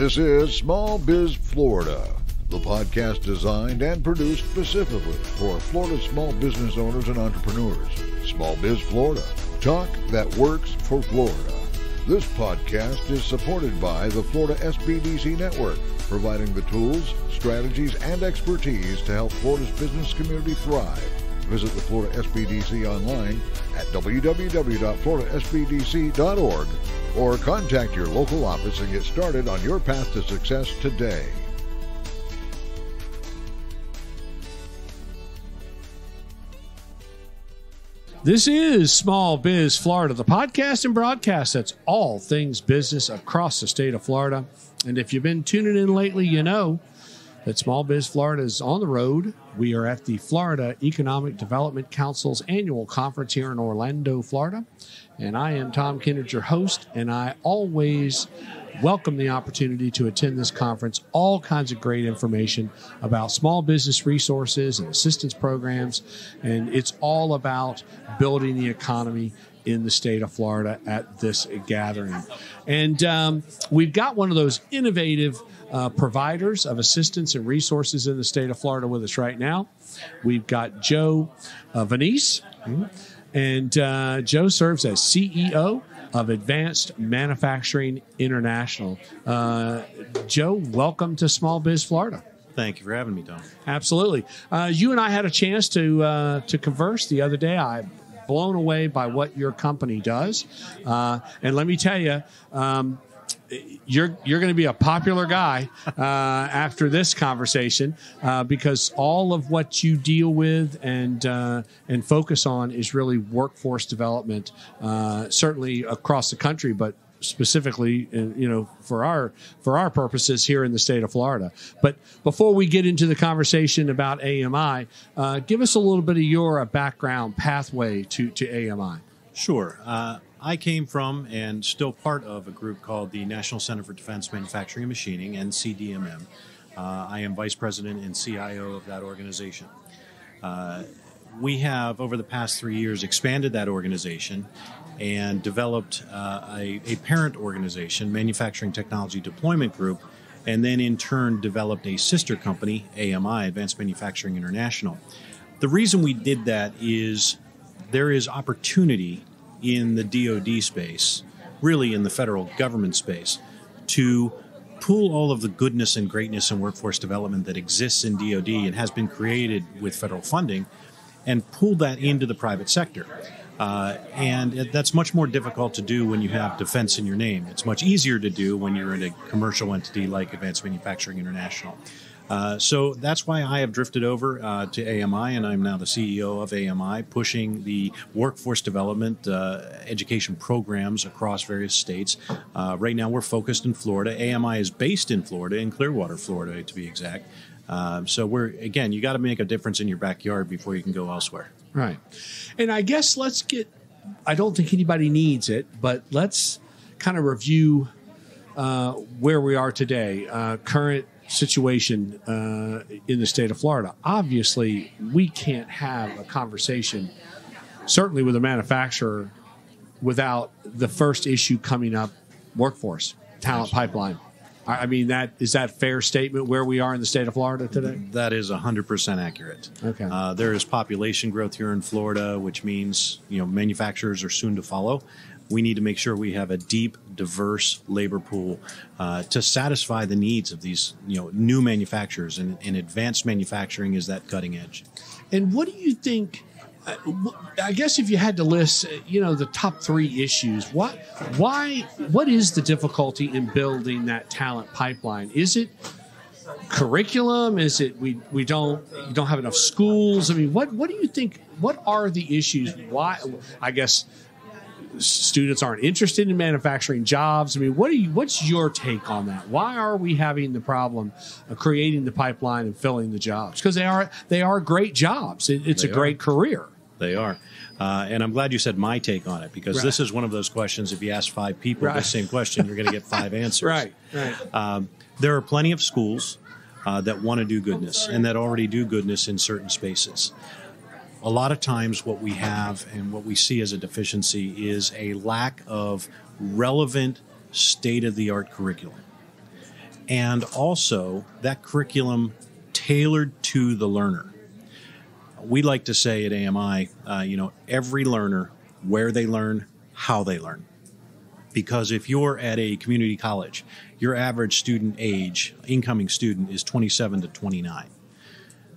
This is Small Biz Florida, the podcast designed and produced specifically for Florida small business owners and entrepreneurs. Small Biz Florida, talk that works for Florida. This podcast is supported by the Florida SBDC Network, providing the tools, strategies, and expertise to help Florida's business community thrive. Visit the Florida SBDC online at www.floridasbdc.org or contact your local office and get started on your path to success today. This is Small Biz Florida, the podcast and broadcast that's all things business across the state of Florida. And if you've been tuning in lately, you know that Small Biz Florida is on the road. We are at the Florida Economic Development Council's annual conference here in Orlando, Florida. And I am Tom Kindred, your host, and I always welcome the opportunity to attend this conference. All kinds of great information about small business resources and assistance programs. And it's all about building the economy in the state of Florida at this gathering. And we've got one of those innovative providers of assistance and resources in the state of Florida with us right now. We've got Joe Veranese, and Joe serves as CEO of Advanced Manufacturing International. Joe, welcome to Small Biz Florida. Thank you for having me, Tom. Absolutely. You and I had a chance to converse the other day. I'm blown away by what your company does. And let me tell you, you're going to be a popular guy after this conversation because all of what you deal with and focus on is really workforce development, certainly across the country, but specifically, for our purposes here in the state of Florida. But before we get into the conversation about AMI, give us a little bit of your background pathway to AMI. Sure. I came from and still part of a group called the National Center for Defense Manufacturing and Machining, NCDMM. I am vice president and CIO of that organization. We have, over the past 3 years, expanded that organization and developed a parent organization, Manufacturing Technology Deployment Group, and then in turn developed a sister company, AMI, Advanced Manufacturing International. The reason we did that is there is opportunity in the DoD space, really in the federal government space, to pull all of the goodness and greatness and workforce development that exists in DoD and has been created with federal funding and pull that into the private sector. And that's much more difficult to do when you have defense in your name. It's much easier to do when you're in a commercial entity like Advanced Manufacturing International. So that's why I have drifted over to AMI, and I'm now the CEO of AMI, pushing the workforce development education programs across various states. Right now we're focused in Florida. AMI is based in Florida, in Clearwater, Florida, to be exact. So you got to make a difference in your backyard before you can go elsewhere. Right. And I guess I don't think anybody needs it, but let's kind of review where we are today, current situation in the state of Florida. Obviously, we can't have a conversation, certainly with a manufacturer, without the first issue coming up, workforce, talent pipeline. I mean, is that a fair statement where we are in the state of Florida today? That is 100% accurate. Okay. There is population growth here in Florida, which means manufacturers are soon to follow. We need to make sure we have a deep, diverse labor pool to satisfy the needs of these new manufacturers, and advanced manufacturing is that cutting edge. And what do you think? I guess if you had to list, the top three issues, what is the difficulty in building that talent pipeline? Is it curriculum? Is it you don't have enough schools? I mean, what do you think? What are the issues? Why? I guess students aren't interested in manufacturing jobs. I mean, what's your take on that? Why are we having the problem of creating the pipeline and filling the jobs? Because they are great jobs. It's a great career. They are. And I'm glad you said my take on it, because this is one of those questions. If you ask 5 people the same question, you're going to get 5 answers. Right. There are plenty of schools that want to do goodness and that already do goodness in certain spaces. A lot of times what we have and what we see as a deficiency is a lack of relevant state-of-the-art curriculum. and also that curriculum tailored to the learner. We like to say at AMI, every learner, where they learn, how they learn. Because if you're at a community college, your average student age, incoming student, is 27 to 29.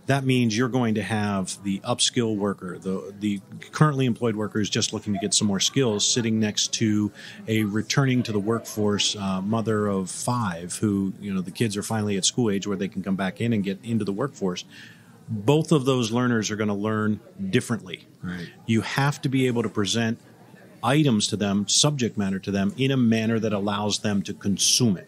That means you're going to have the upskill worker, the currently employed worker who's just looking to get some more skills, sitting next to a returning to the workforce mother of 5 who, the kids are finally at school age where they can come back in and get into the workforce. Both of those learners are going to learn differently. Right. You have to be able to present items to them, subject matter to them, in a manner that allows them to consume it.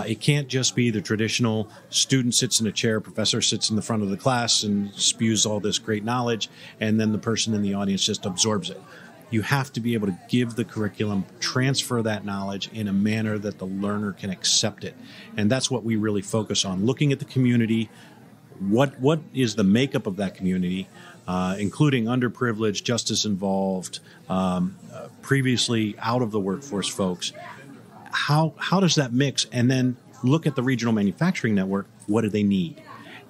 It can't just be the traditional student sits in a chair, professor sits in the front of the class and spews all this great knowledge, and then the person in the audience just absorbs it. You have to be able to give the curriculum, transfer that knowledge in a manner that the learner can accept it. And that's what we really focus on, looking at the community. What is the makeup of that community, including underprivileged, justice involved, previously out of the workforce folks. How does that mix? And then look at the regional manufacturing network. What do they need?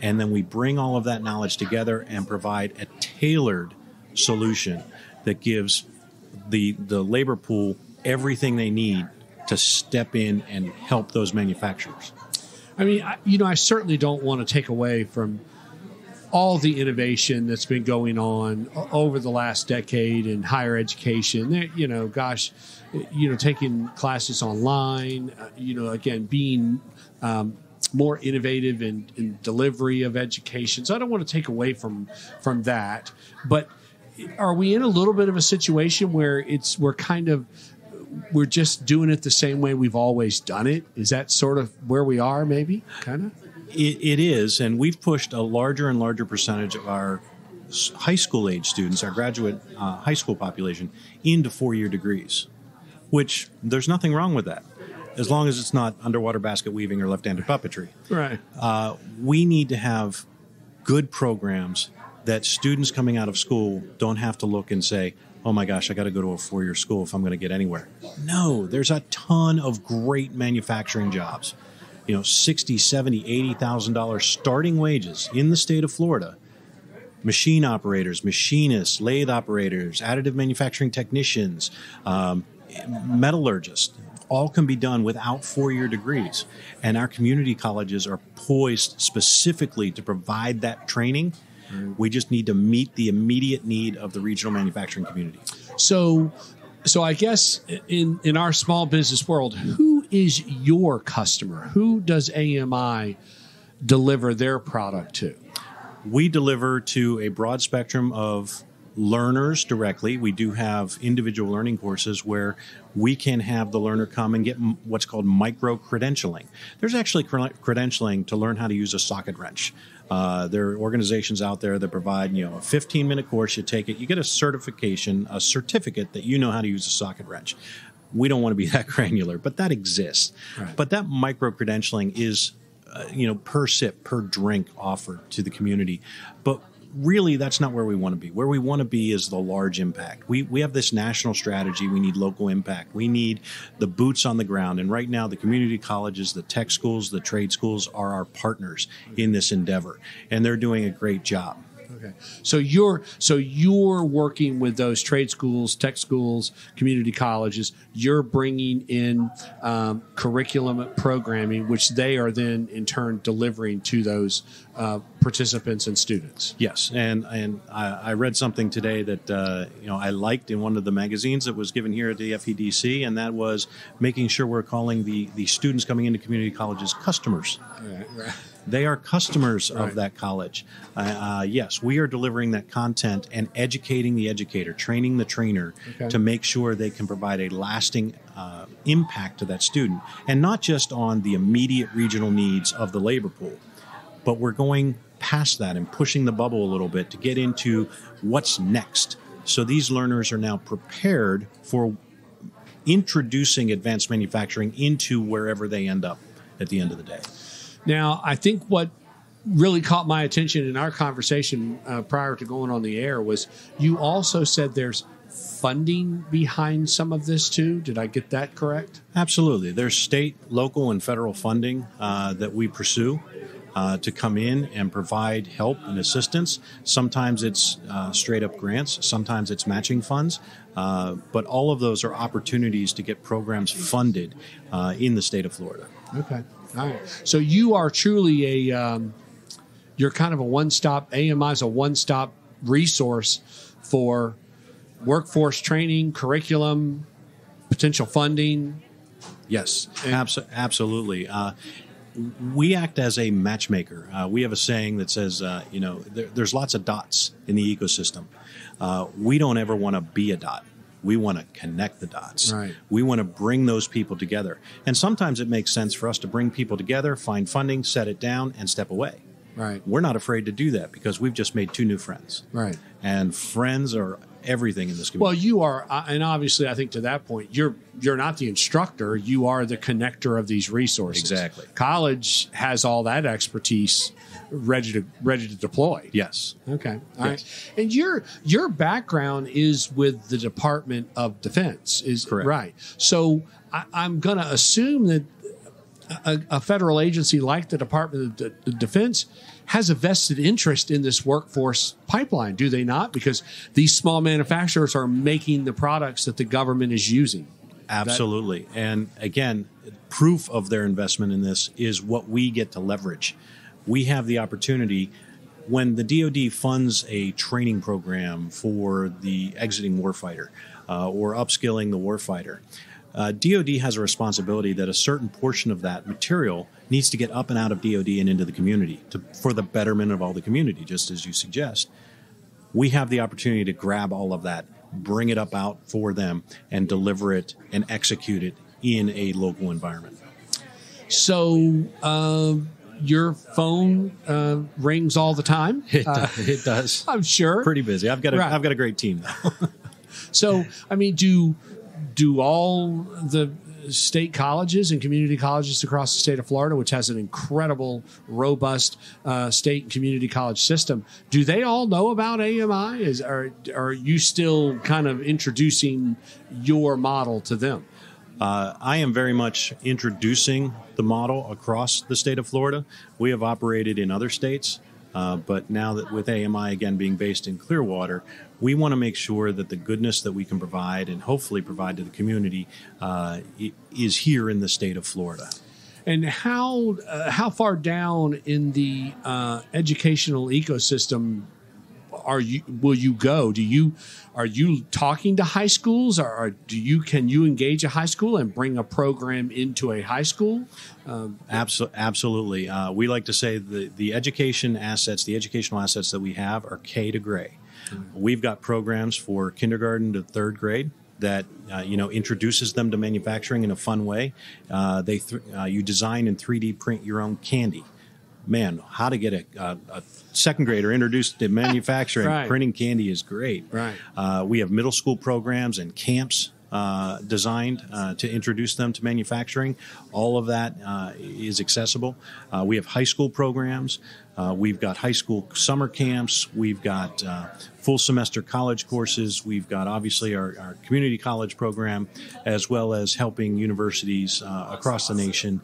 And then we bring all of that knowledge together and provide a tailored solution that gives the labor pool everything they need to step in and help those manufacturers. I mean, I certainly don't want to take away from all the innovation that's been going on over the last decade in higher education. Taking classes online, again, being more innovative in delivery of education. So I don't want to take away from that. But are we in a little bit of a situation where we're just doing it the same way we've always done it? Is that sort of where we are, maybe, kind of? It is, and we've pushed a larger and larger percentage of our high school age students, our graduate high school population, into 4-year degrees, which there's nothing wrong with that, as long as it's not underwater basket weaving or left-handed puppetry. Right. We need to have good programs that students coming out of school don't have to look and say, oh my gosh, I got to go to a 4-year school if I'm going to get anywhere. No, there's a ton of great manufacturing jobs. $60,000, $70,000, $80,000 starting wages in the state of Florida. Machine operators, machinists, lathe operators, additive manufacturing technicians, metallurgists, all can be done without 4-year degrees. And our community colleges are poised specifically to provide that training. We just need to meet the immediate need of the regional manufacturing community. So I guess in our small business world, who is your customer? Who does AMI deliver their product to? We deliver to a broad spectrum of learners directly. We do have individual learning courses where we can have the learner come and get what's called micro-credentialing. There's actually credentialing to learn how to use a socket wrench. There are organizations out there that provide, a 15-minute course. You take it, you get a certificate that you know how to use a socket wrench. We don't want to be that granular, but that exists. Right. But that micro-credentialing is, per sip, per drink offered to the community. But really, that's not where we want to be. Where we want to be is the large impact. We have this national strategy. We need local impact. We need the boots on the ground. And right now, the community colleges, the tech schools, the trade schools are our partners in this endeavor. And they're doing a great job. Okay. So you're working with those trade schools, tech schools, community colleges. You're bringing in curriculum programming, which they are then in turn delivering to those participants and students. Yes, and I read something today that I liked in one of the magazines that was given here at the FEDC, and that was making sure we're calling the students coming into community colleges customers. Right. They are customers of that college. Yes, we are delivering that content and educating the educator, training the trainer to make sure they can provide a lasting impact to that student, and not just on the immediate regional needs of the labor pool, but we're going past that and pushing the bubble a little bit to get into what's next. So these learners are now prepared for introducing advanced manufacturing into wherever they end up at the end of the day. Now, I think what really caught my attention in our conversation prior to going on the air was you also said there's funding behind some of this too? Did I get that correct? Absolutely. There's state, local, and federal funding that we pursue to come in and provide help and assistance. Sometimes it's straight up grants. Sometimes it's matching funds. But all of those are opportunities to get programs funded in the state of Florida. Okay. All right. So you are truly you're kind of a one-stop, AMI is a one-stop resource for workforce training, curriculum, potential funding. Yes, absolutely. We act as a matchmaker. We have a saying that says, there's lots of dots in the ecosystem. We don't ever want to be a dot. We want to connect the dots. Right. We want to bring those people together. And sometimes it makes sense for us to bring people together, find funding, set it down, and step away. Right. We're not afraid to do that because we've just made 2 new friends. Right. And friends are everything in this community. Well, you are, and obviously, I think to that point, you're not the instructor. You are the connector of these resources. Exactly. College has all that expertise ready to deploy. Yes. Okay. All right. And your background is with the Department of Defense, is correct? Right. So I'm going to assume that a federal agency like the Department of Defense has a vested interest in this workforce pipeline, do they not? Because these small manufacturers are making the products that the government is using. Absolutely. And again, proof of their investment in this is what we get to leverage. We have the opportunity when the DoD funds a training program for the exiting warfighter or upskilling the warfighter. DoD has a responsibility that a certain portion of that material needs to get up and out of DoD and into the community for the betterment of all the community, just as you suggest. We have the opportunity to grab all of that, bring it up out for them, and deliver it and execute it in a local environment. So your phone rings all the time? It does. I'm sure. Pretty busy. I've got a great team, though. So, I mean, do all the state colleges and community colleges across the state of Florida, which has an incredible, robust state and community college system, do they all know about AMI? Are you still kind of introducing your model to them? I am very much introducing the model across the state of Florida. We have operated in other states, but now that with AMI, again, being based in Clearwater, we want to make sure that the goodness that we can provide and hopefully provide to the community is here in the state of Florida. And how far down in the educational ecosystem will you go? Are you talking to high schools, or can you engage a high school and bring a program into a high school? Absolutely. We like to say the educational assets that we have are K to gray. We've got programs for kindergarten to 3rd grade that introduces them to manufacturing in a fun way. You design and 3D print your own candy. Man, how to get a 2nd grader introduced to manufacturing, right. Printing candy is great. Right. We have middle school programs and camps designed to introduce them to manufacturing. All of that is accessible. We have high school programs. We've got high school summer camps. We've got full semester college courses. We've got obviously our community college program, as well as helping universities across the nation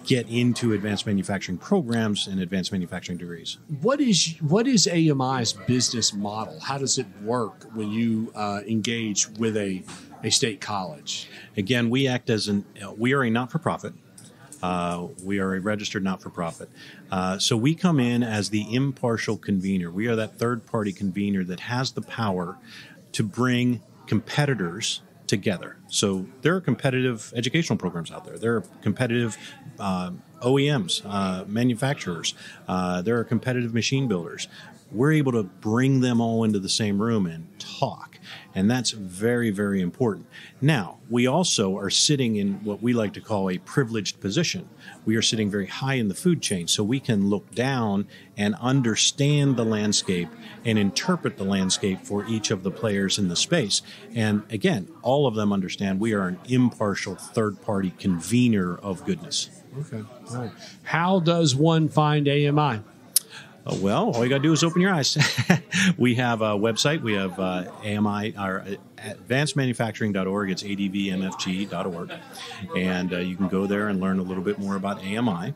get into advanced manufacturing programs and advanced manufacturing degrees. What is AMI's business model? How does it work when you engage with a state college? Again, we act as we are a not-for-profit. We are a registered not-for-profit. So we come in as the impartial convener. We are that third-party convener that has the power to bring competitors together. So there are competitive educational programs out there. There are competitive OEMs, manufacturers. There are competitive machine builders. We're able to bring them all into the same room and talk. And that's very, very important. Now, we also are sitting in what we like to call a privileged position. We are sitting very high in the food chain, so we can look down and understand the landscape and interpret the landscape for each of the players in the space. And again, all of them understand we are an impartial third-party convener of goodness. Okay. All right. How does one find AMI? Well, all you got to do is open your eyes. We have a website. We have AMI, or advancedmanufacturing.org. It's advmfg.org. And you can go there and learn a little bit more about AMI.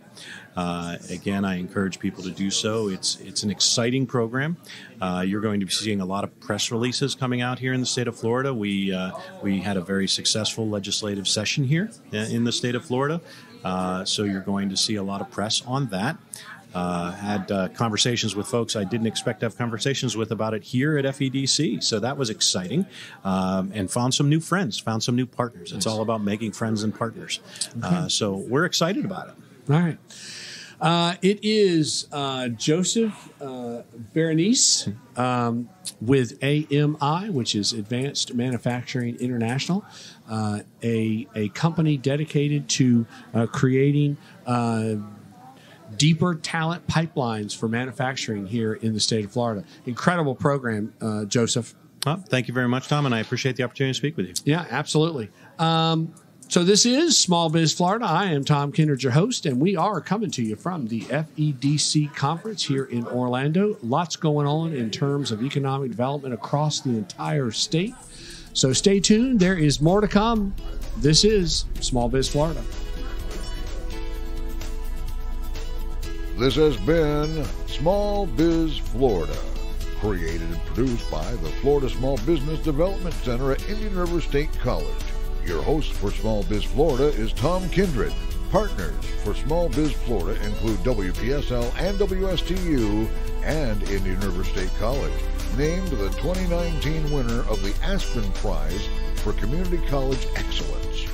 Again, I encourage people to do so. It's an exciting program. You're going to be seeing a lot of press releases coming out here in the state of Florida. We had a very successful legislative session here in the state of Florida. So you're going to see a lot of press on that. Had conversations with folks I didn't expect to have conversations with about it here at FEDC. So that was exciting, and found some new friends, found some new partners. It's all about making friends and partners. Okay. So we're excited about it. All right. It is Joseph Veranese with AMI, which is Advanced Manufacturing International, a company dedicated to creating deeper talent pipelines for manufacturing here in the state of Florida. Incredible program, Joseph. Thank you very much, Tom, and I appreciate the opportunity to speak with you. Yeah, absolutely. So this is Small Biz Florida. I am Tom Kindred, your host, and we are coming to you from the FEDC conference here in Orlando. Lots going on in terms of economic development across the entire state. So stay tuned. There is more to come. This is Small Biz Florida. This has been Small Biz Florida, created and produced by the Florida Small Business Development Center at Indian River State College. Your host for Small Biz Florida is Tom Kindred. Partners for Small Biz Florida include WPSL and WSTU and Indian River State College, named the 2019 winner of the Aspen Prize for Community College Excellence.